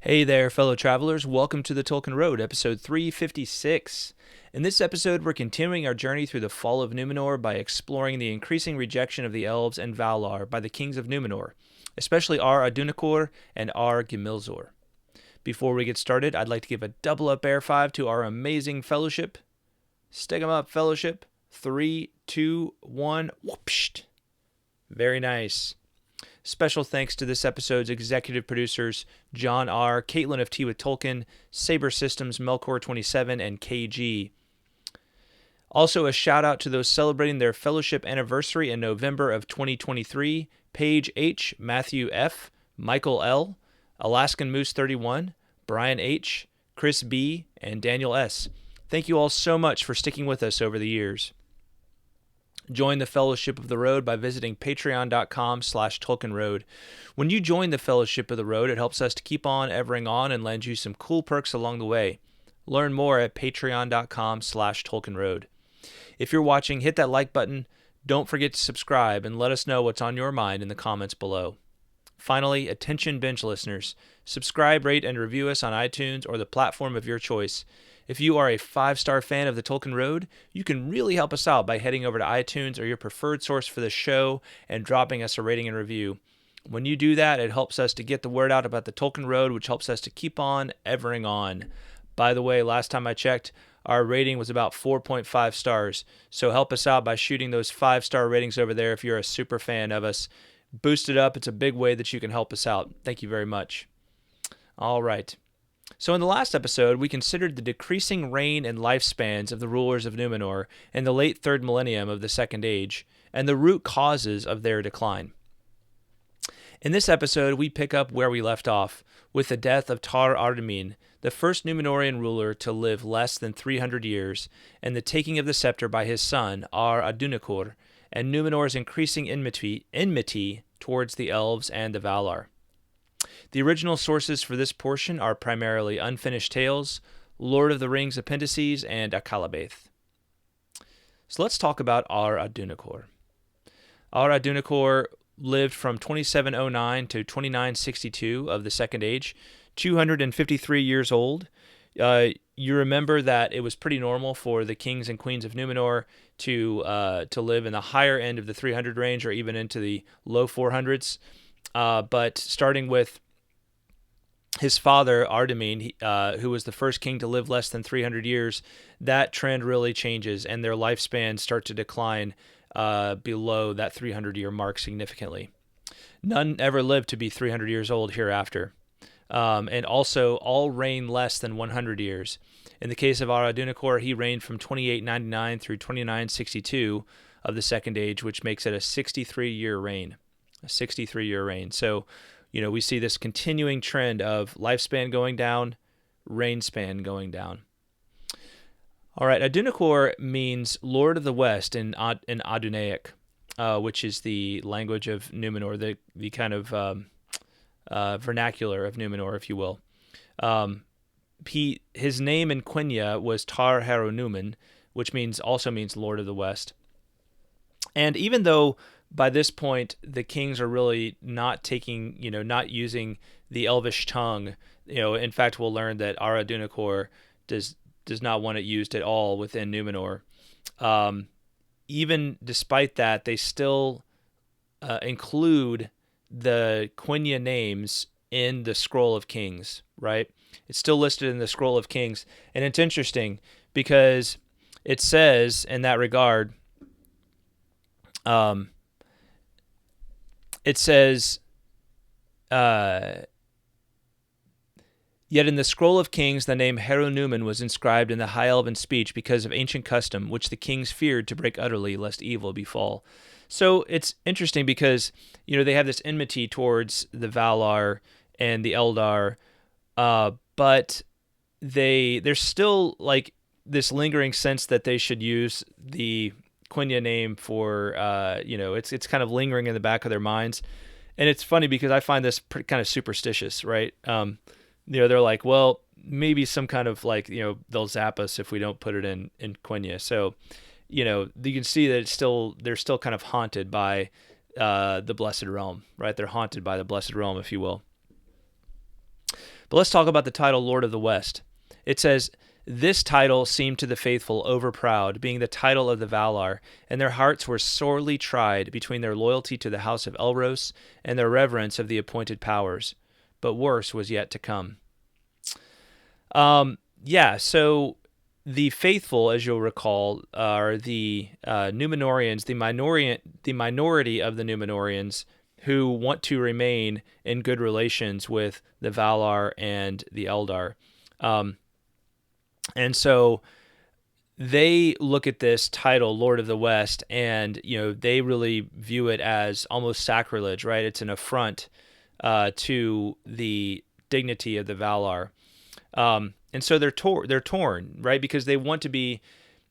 Hey there, fellow travelers. Welcome to the Tolkien Road, episode 356. In this episode, we're continuing our journey through the fall of Númenor by exploring the increasing rejection of the Elves and Valar by the kings of Númenor, especially Ar-Adûnakhôr and Ar-Gimilzôr. Before we get started, I'd like to give a double up air five to our amazing fellowship. Stick 'em up, fellowship. 3, 2, 1. Whoopsht. Very nice. Special thanks to this episode's executive producers, John R., Kaitlyn of Tea with Tolkien, SaberSystems, Melkor27, and KG. Also, a shout out to those celebrating their fellowship anniversary in November of 2023, Paige H., Matthew F., Michael L., Alaskan Moose 31, Brian H., Chris B., and Daniel S. Thank you all so much for sticking with us over the years. Join the Fellowship of the Road by visiting patreon.com/TolkienRoad. When you join the Fellowship of the Road, it helps us to keep on evering on and lends you some cool perks along the way. Learn more at patreon.com/TolkienRoad. If you're watching, hit that like button. Don't forget to subscribe and let us know what's on your mind in the comments below. Finally, attention binge listeners, subscribe, rate, and review us on iTunes or the platform of your choice. If you are a 5-star fan of the Tolkien Road, you can really help us out by heading over to iTunes or your preferred source for the show and dropping us a rating and review. When you do that, it helps us to get the word out about the Tolkien Road, which helps us to keep on evering on. By the way, last time I checked, our rating was about 4.5 stars, so help us out by shooting those 5-star ratings over there if you're a super fan of us. Boost it up. It's a big way that you can help us out. Thank you very much. All right. So in the last episode, we considered the decreasing reign and lifespans of the rulers of Númenor in the late 3rd millennium of the Second Age, and the root causes of their decline. In this episode, we pick up where we left off, with the death of Tar-Ardamin, the first Númenorian ruler to live less than 300 years, and the taking of the sceptre by his son, Ar-Adûnakhôr, and Númenor's increasing enmity towards the Elves and the Valar. The original sources for this portion are primarily Unfinished Tales, Lord of the Rings appendices, and Akallabêth. So let's talk about Ar-Adûnakhôr. Ar-Adûnakhôr lived from 2709 to 2962 of the Second Age, 253 years old. You remember that it was pretty normal for the kings and queens of Númenor to live in the higher end of the 300 range or even into the low 400s. But starting with his father, Ardamin, who was the first king to live less than 300 years, that trend really changes, and their lifespans start to decline below that 300-year mark significantly. None ever lived to be 300 years old hereafter, and also all reign less than 100 years. In the case of Ar-Adûnakhôr, he reigned from 2899 through 2962 of the Second Age, which makes it a 63-year reign. A 63-year reign. So, we see this continuing trend of lifespan going down, reign span going down. All right, Adûnakhôr means Lord of the West in Adûnaic, which is the language of Númenor, the kind of vernacular of Númenor, if you will. His name in Quenya was Tar-Ardamin, which also means Lord of the West. And even though by this point, the kings are really not not using the Elvish tongue. In fact, we'll learn that Ar-Adûnakhôr does not want it used at all within Númenor. Even despite that, they still include the Quenya names in the Scroll of Kings, right? It's still listed in the Scroll of Kings. And it's interesting because it says in that regard, it says, yet in the Scroll of Kings, the name Númen was inscribed in the High Elven speech because of ancient custom, which the kings feared to break utterly, lest evil befall. So it's interesting because, they have this enmity towards the Valar and the Eldar, but there's still like this lingering sense that they should use the Quenya name for, it's kind of lingering in the back of their minds. And it's funny because I find this kind of superstitious, right? They're like, well, maybe some kind of they'll zap us if we don't put it in Quenya. So, you can see that they're still kind of haunted by the Blessed Realm, right? They're haunted by the Blessed Realm, if you will. But let's talk about the title Lord of the West. It says, "This title seemed to the faithful overproud, being the title of the Valar, and their hearts were sorely tried between their loyalty to the house of Elros and their reverence of the appointed powers. But worse was yet to come." So the faithful, as you'll recall, are the Númenóreans, the minority of the Númenóreans who want to remain in good relations with the Valar and the Eldar. And so they look at this title, Lord of the West, and they really view it as almost sacrilege, right? It's an affront to the dignity of the Valar. And so they're torn, right? Because they want to be,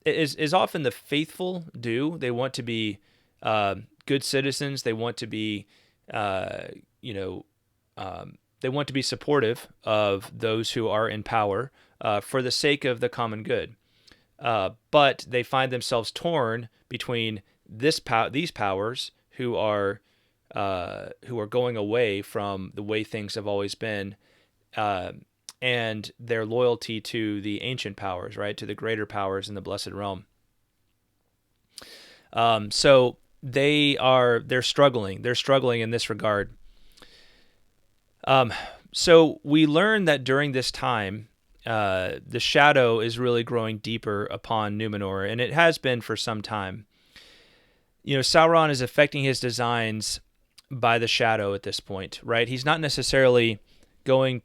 as often the faithful do, they want to be good citizens. They want to be, they want to be supportive of those who are in power for the sake of the common good. But they find themselves torn between these powers who are going away from the way things have always been, and their loyalty to the ancient powers, right, to the greater powers in the Blessed Realm. So they're struggling. They're struggling in this regard. So we learn that during this time, the shadow is really growing deeper upon Númenor, and it has been for some time. Sauron is affecting his designs by the shadow at this point, right? He's not necessarily going,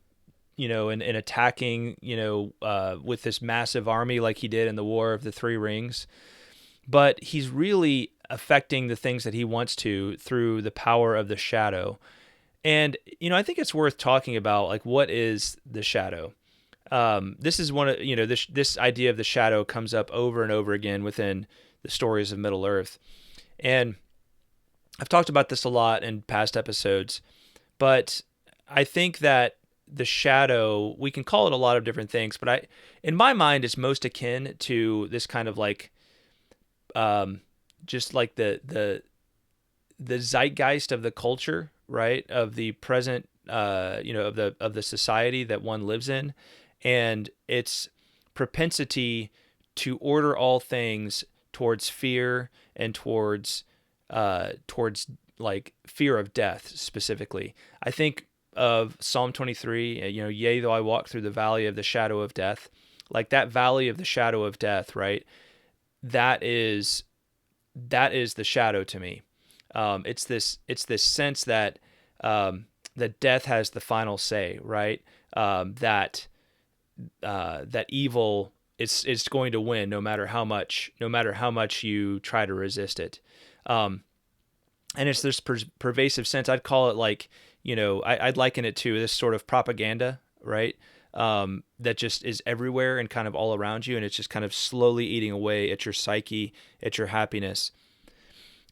and attacking, with this massive army like he did in the War of the Three Rings, but he's really affecting the things that he wants to through the power of the shadow. And, I think it's worth talking about, like, what is the shadow? This is one of, this idea of the shadow comes up over and over again within the stories of Middle-earth. And I've talked about this a lot in past episodes, but I think that the shadow, we can call it a lot of different things, but in my mind, it's most akin to this kind of like, just like the zeitgeist of the culture, right? Of the present, of the society that one lives in, and its propensity to order all things towards fear and towards like fear of death specifically. I think of Psalm 23, yea, though I walk through the valley of the shadow of death, like that valley of the shadow of death, right? That is the shadow to me. It's this sense that that death has the final say, right? That evil is going to win no matter how much you try to resist it. And it's this pervasive sense. I'd call it like, I'd liken it to this sort of propaganda, right? That just is everywhere and kind of all around you, and it's just kind of slowly eating away at your psyche, at your happiness.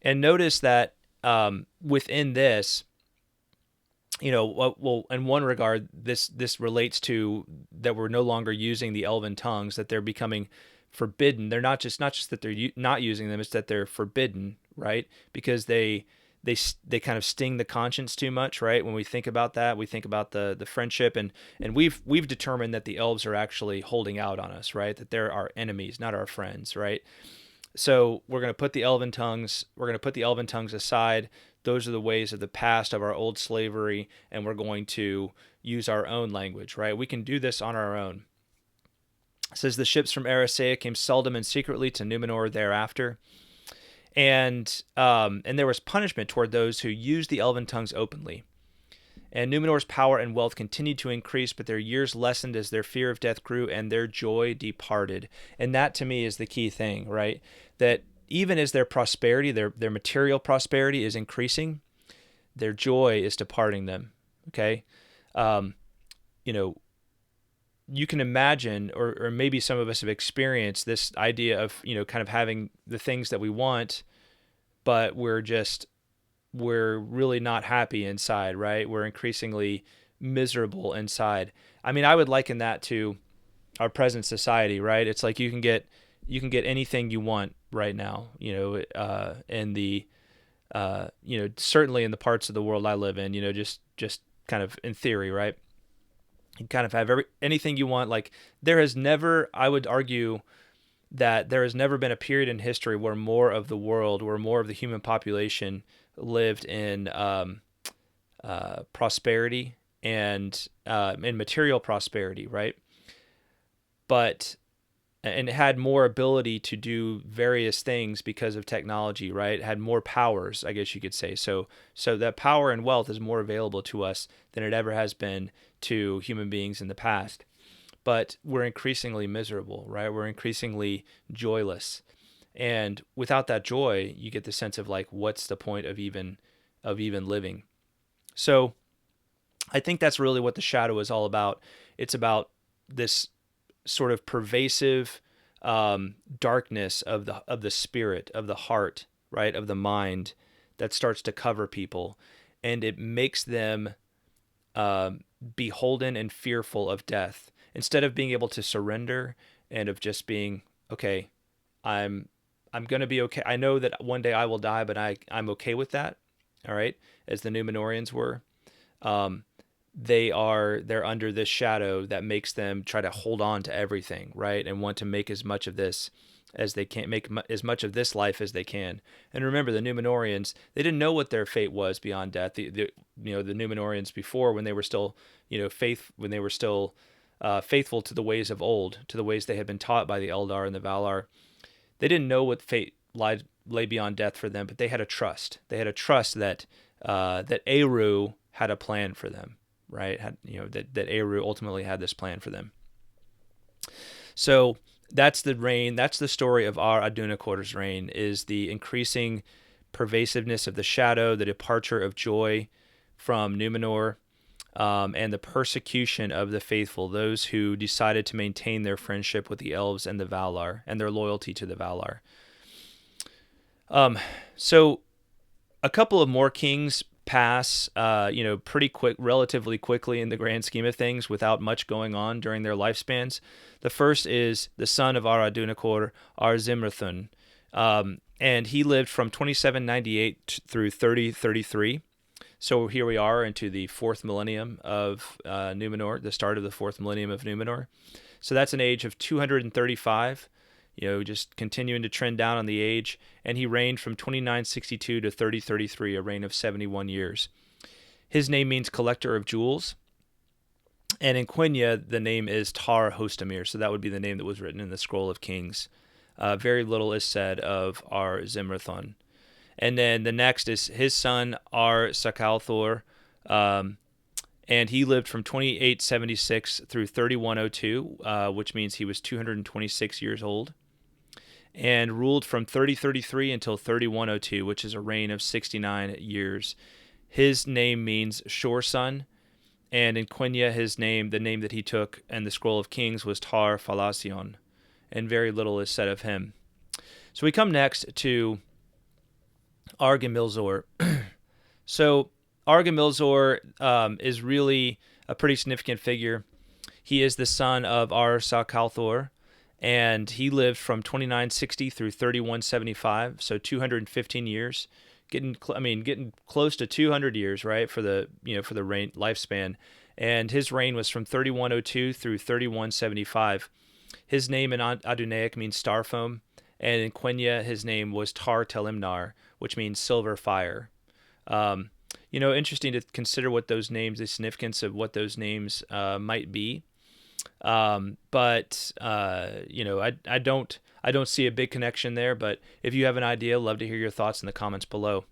And notice that within this, well, in one regard, this relates to that we're no longer using the elven tongues, that they're becoming forbidden. They're not just that they're not using them; it's that they're forbidden, right? Because they kind of sting the conscience too much, right? When we think about that, we think about the friendship, and we've determined that the elves are actually holding out on us, right? That they're our enemies, not our friends, right? So we're going to put the elven tongues aside. Those are the ways of the past of our old slavery, and we're going to use our own language, right? We can do this on our own. It says the ships from Eressëa came seldom and secretly to Númenor thereafter. And there was punishment toward those who used the elven tongues openly. And Númenor's power and wealth continued to increase, but their years lessened as their fear of death grew and their joy departed. And that, to me, is the key thing, right? That even as their prosperity, their material prosperity is increasing, their joy is departing them, okay? You can imagine, or maybe some of us have experienced this idea of, kind of having the things that we want, but we're really not happy inside, right? We're increasingly miserable inside. I mean, I would liken that to our present society, right? It's like you can get anything you want right now, in the, certainly in the parts of the world I live in, just kind of in theory, right? You kind of have anything you want. Like, there has never, I would argue that there has never been a period in history where more of the world, where more of the human population lived in prosperity and in material prosperity, right? But and it had more ability to do various things because of technology, right? It had more powers, I guess you could say. So that power and wealth is more available to us than it ever has been to human beings in the past. But we're increasingly miserable, right? We're increasingly joyless. And without that joy, you get the sense of like, what's the point of even living? So I think that's really what the shadow is all about. It's about this sort of pervasive darkness of the spirit, of the heart, right, of the mind, that starts to cover people, and it makes them beholden and fearful of death, instead of being able to surrender and of just being, okay, I'm gonna be okay. I know that one day I will die, but I'm okay with that. All right, as the Númenóreans were. They're under this shadow that makes them try to hold on to everything, right? And want to make as much of this as they can, make as much of this life as they can. And remember, the Númenóreans, they didn't know what their fate was beyond death. The Númenóreans before, when they were still, when they were still faithful to the ways of old, to the ways they had been taught by the Eldar and the Valar, they didn't know what fate lay beyond death for them, but they had a trust. They had a trust that Eru had a plan for them. Right? That Eru ultimately had this plan for them. So that's the reign. That's the story of Ar-Adûnakhôr's reign, is the increasing pervasiveness of the shadow, the departure of joy from Númenor, and the persecution of the faithful, those who decided to maintain their friendship with the Elves and the Valar, and their loyalty to the Valar. So a couple of more kings pass, pretty relatively quickly in the grand scheme of things, without much going on during their lifespans. The first is the son of Ar-Adûnakhôr, Ar-Gimilzôr, and he lived from 2798 through 3033. So here we are into the fourth millennium of Númenor, the start of the fourth millennium of Númenor. So that's an age of 235. Just continuing to trend down on the age, and he reigned from 2962 to 3033, a reign of 71 years. His name means collector of jewels, and in Quenya, the name is Tar-Ardamin, so that would be the name that was written in the Scroll of Kings. Very little is said of Ar-Gimilzôr. And then the next is his son, Ar-Gimilzôr, and he lived from 2876 through 3102, which means he was 226 years old, and ruled from 3033 until 3102, which is a reign of 69 years. His name means shore son, and in Quenya, the name that he took in the Scroll of Kings was Tar-Falasion, and very little is said of him. So we come next to Ar-Gimilzôr. So Ar-Gimilzôr is really a pretty significant figure. He is the son of Ar-Gimilzôr, and he lived from 2960 through 3175, so 215 years, getting close to 200 years, right, for the reign lifespan. And his reign was from 3102 through 3175. His name in Adunaic means star foam, and in Quenya his name was Tar-Telimnar, which means silver fire. Interesting to consider what those names, the significance of what those names might be. But I don't see a big connection there, but if you have an idea, love to hear your thoughts in the comments below.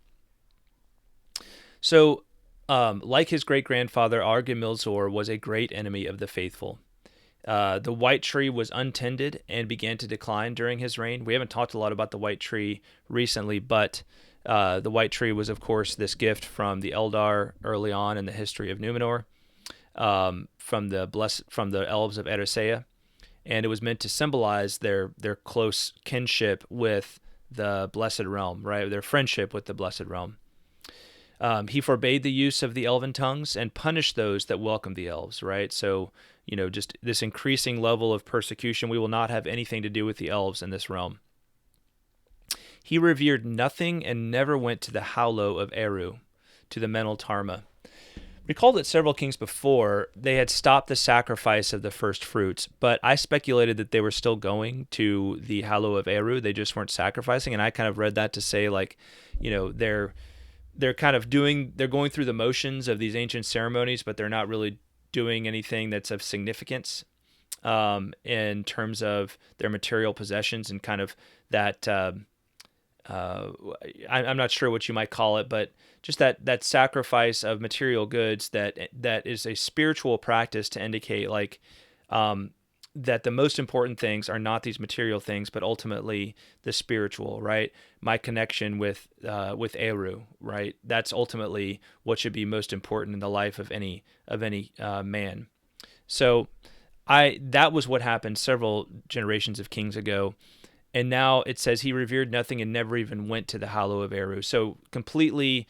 So, like his great-grandfather, Ar-Gimilzôr was a great enemy of the faithful. The white tree was untended and began to decline during his reign. We haven't talked a lot about the white tree recently, but the white tree was, of course, this gift from the Eldar early on in the history of Númenor, from the Elves of Eressëa, and it was meant to symbolize their close kinship with the Blessed Realm, right? Their friendship with the Blessed Realm. He forbade the use of the elven tongues and punished those that welcomed the elves, right? So, just this increasing level of persecution. We will not have anything to do with the elves in this realm. He revered nothing and never went to the Howlow of Eru, to the Menel Tarma. Recall that several kings before, they had stopped the sacrifice of the first fruits, but I speculated that they were still going to the Hallow of Eru. They just weren't sacrificing, and I kind of read that to say, like, they're kind of they're going through the motions of these ancient ceremonies, but they're not really doing anything that's of significance in terms of their material possessions and kind of that. I'm not sure what you might call it, but just that sacrifice of material goods that is a spiritual practice to indicate like that the most important things are not these material things, but ultimately the spiritual, right? My connection with Eru, right? That's ultimately what should be most important in the life of any man. So that was what happened several generations of kings ago. And now it says he revered nothing and never even went to the Hallow of Eru. So completely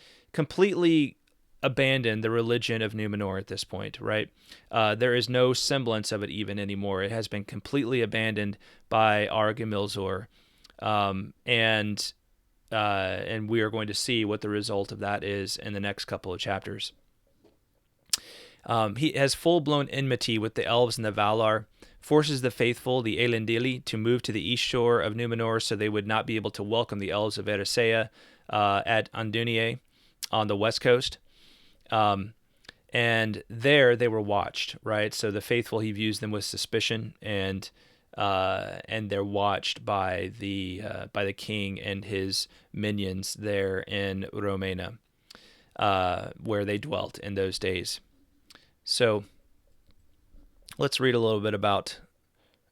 abandoned the religion of Númenor at this point, right? There is no semblance of it even anymore. It has been completely abandoned by Ar-Gimilzôr. And we are going to see what the result of that is in the next couple of chapters. He has full-blown enmity with the Elves and the Valar, forces the faithful, the Elendili, to move to the east shore of Númenor so they would not be able to welcome the Elves of Eressëa at Andúnie on the west coast. And there they were watched, right? So the faithful, he views them with suspicion, and they're watched by the king and his minions there in Romena, where they dwelt in those days. So let's read a little bit about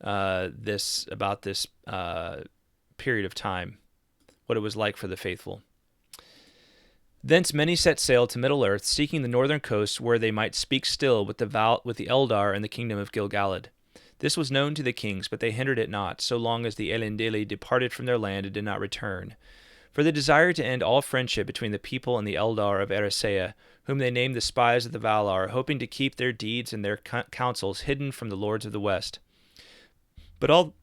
this period of time, what it was like for the faithful. Thence many set sail to Middle-earth, seeking the northern coast where they might speak still with the Eldar in the kingdom of Gil-galad. This was known to the kings, but they hindered it not, so long as the Elendili departed from their land and did not return. For they desired to end all friendship between the people and the Eldar of Eressëa, whom they named the spies of the Valar, hoping to keep their deeds and their counsels hidden from the lords of the West. But all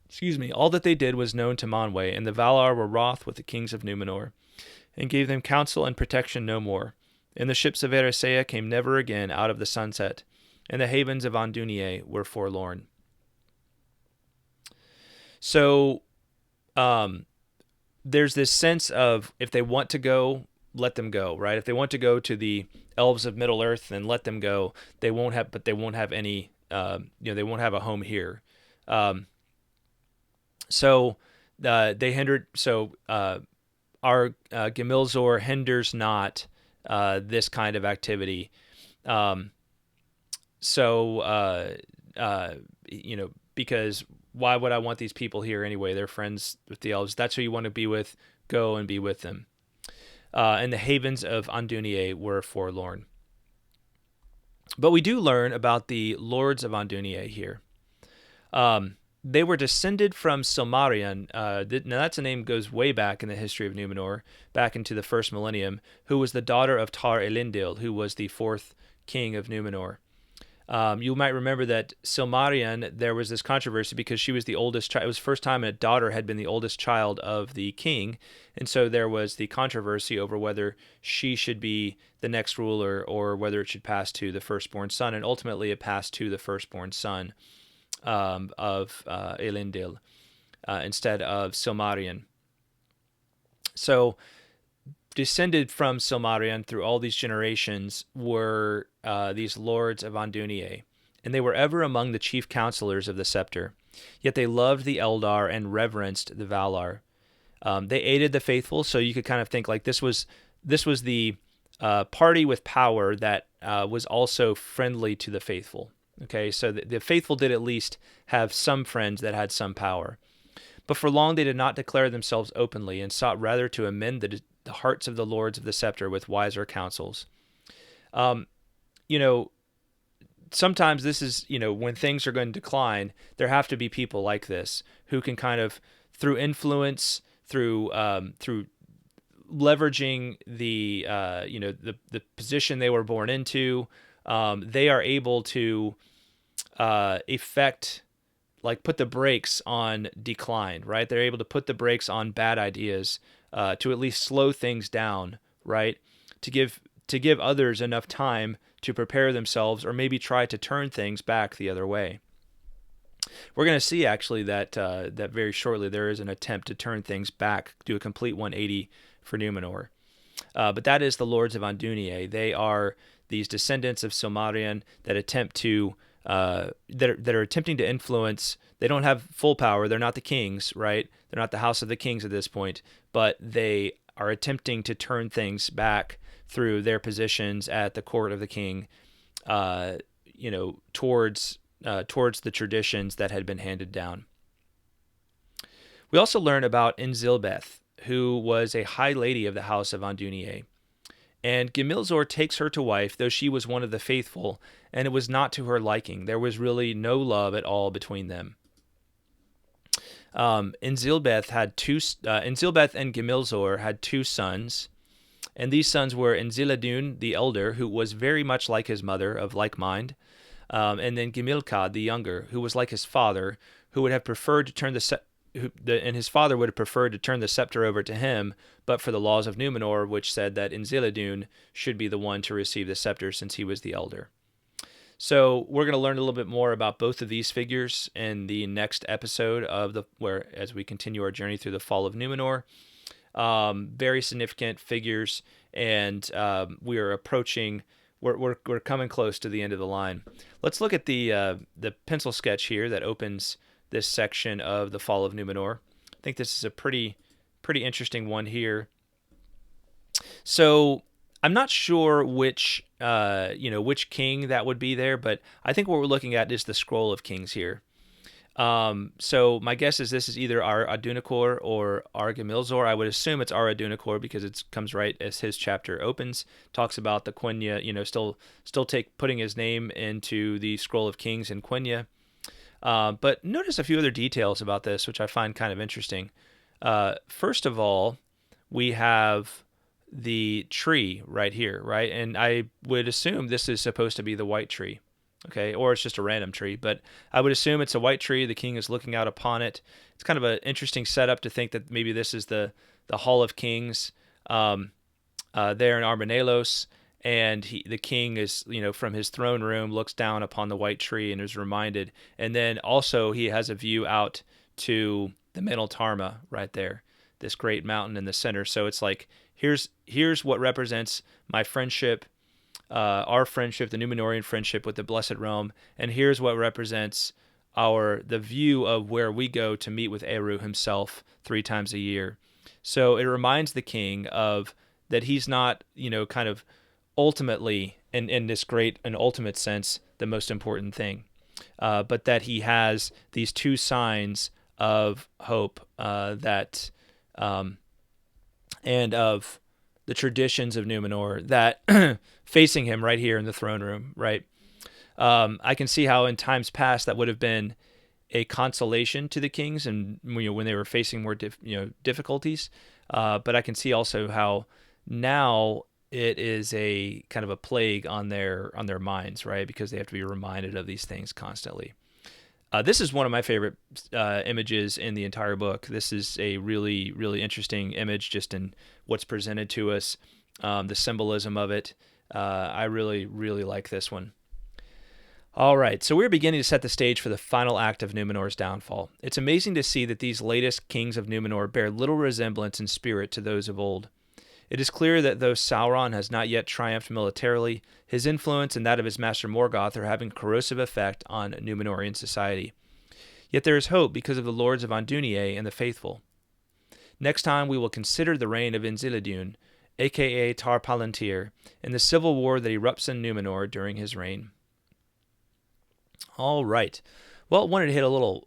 that they did was known to Manwë, and the Valar were wroth with the kings of Númenor, and gave them counsel and protection no more. And the ships of Eressëa came never again out of the sunset, and the havens of Andúnie were forlorn. So, there's this sense of if they want to go, let them go, right? If they want to go to the Elves of Middle-earth, then let them go. They won't have any, they won't have a home here. So they hindered. So Ar-Gimilzôr hinders not this kind of activity. Because why would I want these people here anyway? They're friends with the elves. That's who you want to be with. Go and be with them. And the havens of Andúnie were forlorn. But we do learn about the lords of Andúnie here. They were descended from Silmarion. Now that's a name goes way back in the history of Númenor, back into the first millennium, who was the daughter of Tar-Elendil, who was the fourth king of Númenor. You might remember that Silmarion, there was this controversy because she was the oldest child. It was the first time a daughter had been the oldest child of the king, and so there was the controversy over whether she should be the next ruler or whether it should pass to the firstborn son, and ultimately it passed to the firstborn son of Elendil instead of Silmarion. So descended from Silmarion through all these generations were these lords of Andúnie, and they were ever among the chief counselors of the sceptre. Yet they loved the Eldar and reverenced the Valar. They aided the faithful, so you could kind of think like this was the party with power that was also friendly to the faithful. Okay, so the faithful did at least have some friends that had some power. But for long they did not declare themselves openly, and sought rather to amend the hearts of the lords of the sceptre with wiser counsels. Sometimes this is, when things are going to decline, there have to be people like this who can kind of, through influence, through leveraging the position they were born into, they are able to put the brakes on decline, right? They're able to put the brakes on bad ideas, to at least slow things down, right? To give to give others enough time to prepare themselves or maybe try to turn things back the other way. We're going to see actually that that very shortly there is an attempt to turn things back, do a complete 180 for Númenor. But that is the Lords of Andúnië. They are these descendants of Silmarillion that attempt to that are attempting to influence. They don't have full power. They're not the kings, right? They're not the House of the Kings at this point, but they are attempting to turn things back through their positions at the court of the king, towards the traditions that had been handed down. We also learn about Enzilbeth, who was a high lady of the House of Andúnië. And Gimilzôr takes her to wife, though she was one of the faithful, and it was not to her liking. There was really no love at all between them. Enzilbeth and Gimilzôr had 2 sons, and these sons were Enziladun, the elder, who was very much like his mother, of like mind, and then Emiel K, the younger, who was like his father, who would have preferred to turn and his father would have preferred to turn the scepter over to him, but for the laws of Númenor, which said that Enziladun should be the one to receive the scepter since he was the elder. So we're going to learn a little bit more about both of these figures in the next episode as we continue our journey through the fall of Númenor. Very significant figures, and we are approaching. We're coming close to the end of the line. Let's look at the pencil sketch here that opens this section of the fall of Númenor. I think this is a pretty interesting one here. So I'm not sure which king that would be there, but I think what we're looking at is the Scroll of Kings here. So my guess is this is either Ar-Adûnakhôr or Ar-Gimilzôr. I would assume it's Ar-Adûnakhôr because it comes right as his chapter opens. Talks about the Quenya, still putting his name into the Scroll of Kings in Quenya. But notice a few other details about this, which I find kind of interesting. First of all, we have the tree right here, right? And I would assume this is supposed to be the white tree, okay? Or it's just a random tree, but I would assume it's a white tree. The king is looking out upon it. It's kind of an interesting setup to think that maybe this is the Hall of Kings there in Armanelos, and the king is, from his throne room, looks down upon the white tree and is reminded. And then also he has a view out to the Menel Tarma right there, this great mountain in the center. So it's like, here's what represents my friendship, our friendship, the Númenorian friendship with the Blessed Realm, and here's what represents the view of where we go to meet with Eru himself 3 times a year. So it reminds the king of that he's not, kind of ultimately, in this great and ultimate sense, the most important thing, but that he has these 2 signs of hope and of the traditions of Númenor that facing him right here in the throne room, right? I can see how in times past that would have been a consolation to the kings, and when they were facing more difficulties. But I can see also how now it is a kind of a plague on their minds, right? Because they have to be reminded of these things constantly. This is one of my favorite images in the entire book. This is a really, really interesting image just in what's presented to us, the symbolism of it. I really, really like this one. All right, so we're beginning to set the stage for the final act of Númenor's downfall. It's amazing to see that these latest kings of Númenor bear little resemblance in spirit to those of old. It is clear that though Sauron has not yet triumphed militarily, his influence and that of his master Morgoth are having a corrosive effect on Númenorian society. Yet there is hope because of the Lords of Andúnië and the faithful. Next time we will consider the reign of Enziladun, a.k.a. Tar-Palantir, and the civil war that erupts in Númenor during his reign. All right. Well, wanted to hit a little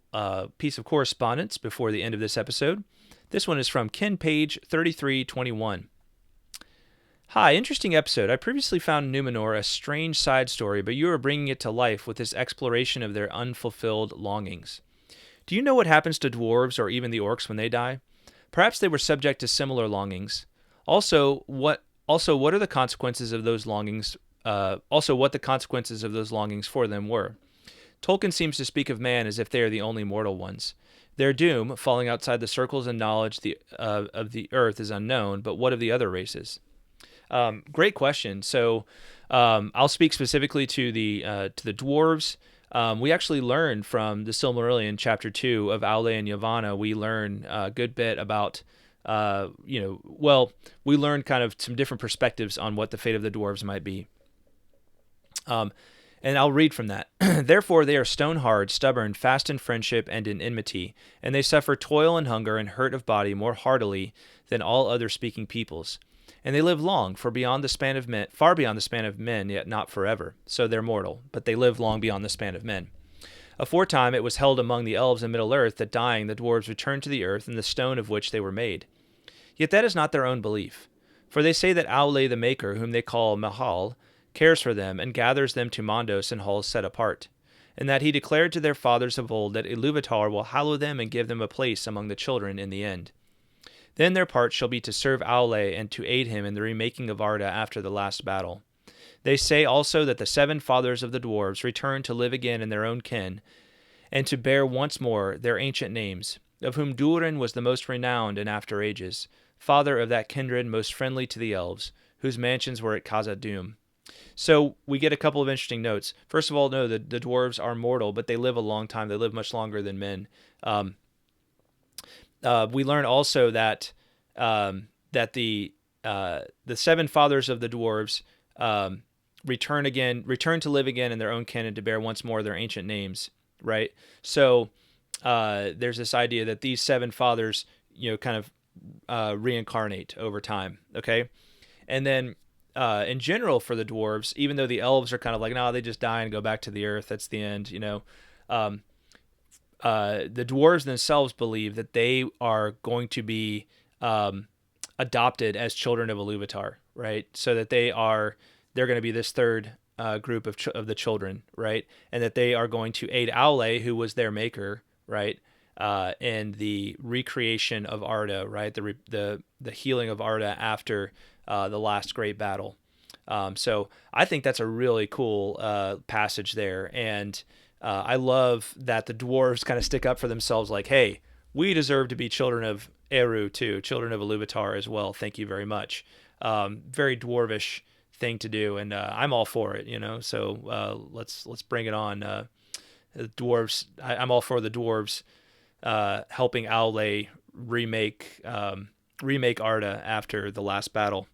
piece of correspondence before the end of this episode. This one is from Ken Page 3321. Hi, interesting episode. I previously found Númenor a strange side story, but you are bringing it to life with this exploration of their unfulfilled longings. Do you know what happens to dwarves or even the orcs when they die? Perhaps they were subject to similar longings. Also, what are the consequences of those longings? What the consequences of those longings for them were. Tolkien seems to speak of man as if they are the only mortal ones. Their doom, falling outside the circles and knowledge of the earth, is unknown, but what of the other races? Great question. So I'll speak specifically to the dwarves. We actually learned from the Silmarillion, Chapter 2 of Aule and Yavanna. We learn a good bit about, we learned kind of some different perspectives on what the fate of the dwarves might be. And I'll read from that. Therefore they are stone-hard, stubborn, fast in friendship and in enmity, and they suffer toil and hunger and hurt of body more heartily than all other speaking peoples. And they live long, far beyond the span of men, yet not forever. So they're mortal, but they live long beyond the span of men. Aforetime it was held among the elves in Middle-earth that dying the dwarves returned to the earth and the stone of which they were made. Yet that is not their own belief. For they say that Aule the Maker, whom they call Mahal, cares for them, and gathers them to Mondos and halls set apart, and that he declared to their fathers of old that Ilúvatar will hallow them and give them a place among the children in the end. Then their part shall be to serve Aule and to aid him in the remaking of Arda after the last battle. They say also that the 7 fathers of the dwarves return to live again in their own kin, and to bear once more their ancient names, of whom Durin was the most renowned in after ages, father of that kindred most friendly to the elves, whose mansions were at Khazad-dûm. So we get a couple of interesting notes. First of all, no, the dwarves are mortal, but they live a long time. They live much longer than men. We learn also that the 7 fathers of the dwarves return to live again in their own kin and to bear once more their ancient names. Right. So there's this idea that these 7 fathers, kind of reincarnate over time. Okay, and then. In general, for the dwarves, even though the elves are kind of like, no, they just die and go back to the earth. That's the end, the dwarves themselves believe that they are going to be adopted as children of Ilúvatar, right? So that they're going to be this third group of the children, right? And that they are going to aid Aule, who was their maker, right? And the recreation of Arda, right? The healing of Arda after the last great battle. So I think that's a really cool passage there. And I love that the dwarves kind of stick up for themselves like, hey, we deserve to be children of Eru too, children of Ilúvatar as well. Thank you very much. Very dwarvish thing to do. And I'm all for it, so let's bring it on. The dwarves, I'm all for the dwarves helping Aule remake Arda after the last battle.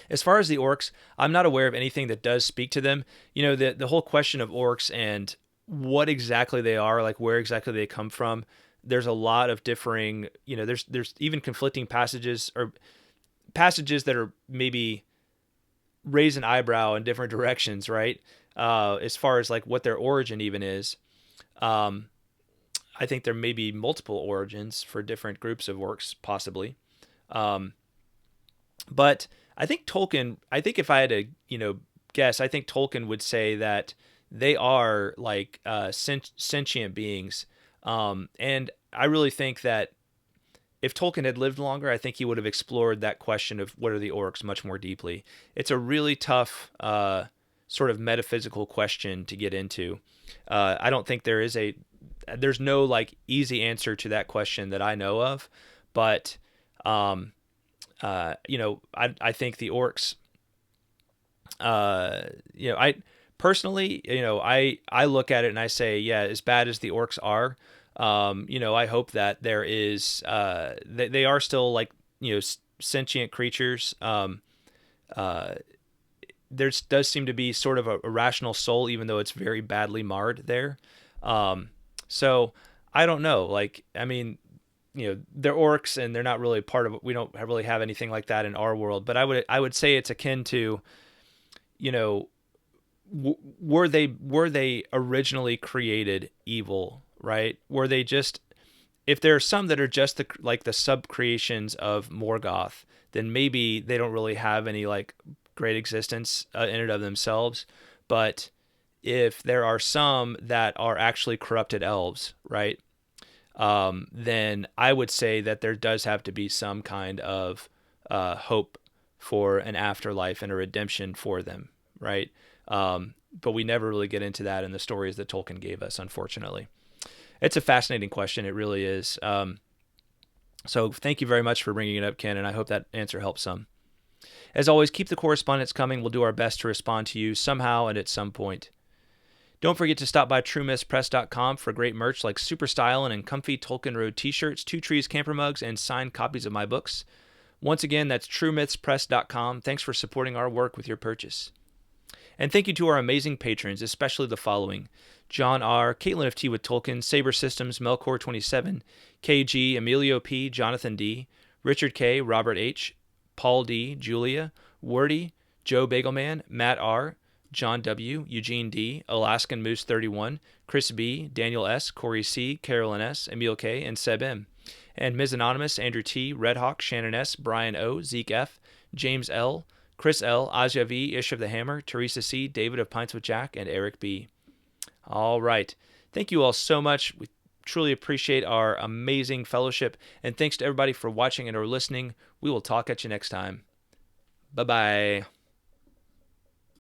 As far as the orcs, I'm not aware of anything that does speak to them. The whole question of orcs and what exactly they are, like where exactly they come from. There's a lot of differing, there's even conflicting passages or passages that are maybe raise an eyebrow in different directions, right? As far as like what their origin even is. I think there may be multiple origins for different groups of orcs, possibly. But I think if I had to, guess, I think Tolkien would say that they are like sentient beings. And I really think that if Tolkien had lived longer, I think he would have explored that question of what are the orcs much more deeply. It's a really tough sort of metaphysical question to get into. I don't think there's no like easy answer to that question that I know of, but I think the orcs, I personally, I look at it and I say, yeah, as bad as the orcs are, I hope that there is, they are still like, sentient creatures. There does seem to be sort of a rational soul, even though it's very badly marred there. So I don't know, like, I mean, they're orcs and they're not really part of it. We don't really have anything like that in our world, but I would say it's akin to, were they originally created evil, right? Were they just, if there are some that are just the sub creations of Morgoth, then maybe they don't really have any like great existence in and of themselves. But if there are some that are actually corrupted elves, right? Then I would say that there does have to be some kind of hope for an afterlife and a redemption for them, right? But we never really get into that in the stories that Tolkien gave us, unfortunately. It's a fascinating question. It really is. So thank you very much for bringing it up, Ken, and I hope that answer helps some. As always, keep the correspondence coming. We'll do our best to respond to you somehow and at some point. Don't forget to stop by TrueMythsPress.com for great merch like super styling and comfy Tolkien Road t-shirts, Two Trees camper mugs, and signed copies of my books. Once again, that's TrueMythsPress.com. Thanks for supporting our work with your purchase. And thank you to our amazing patrons, especially the following: John R., Kaitlyn of Tea with Tolkien, SaberSystems, Melkor27, KG, Emilio P, Jonathan D, Richard K, Robert H, Paul D, Julia, Werty, JoeBagelMan, Matt R, John W, Eugene D, Alaskan Moose 31, Chris B, Daniel S, Cory C, Carolyn S, Emiel K, and Seb M. And Ms. Anonymous, Andrew T, Redhawk, Shannon S, Brian O, Zeke F, James L, Chris L, Asya V, Ish of the Hammer, Teresa C, David of Pints with Jack, and Eric B. All right. Thank you all so much. We truly appreciate our amazing fellowship. And thanks to everybody for watching and or listening. We will talk at you next time. Bye-bye.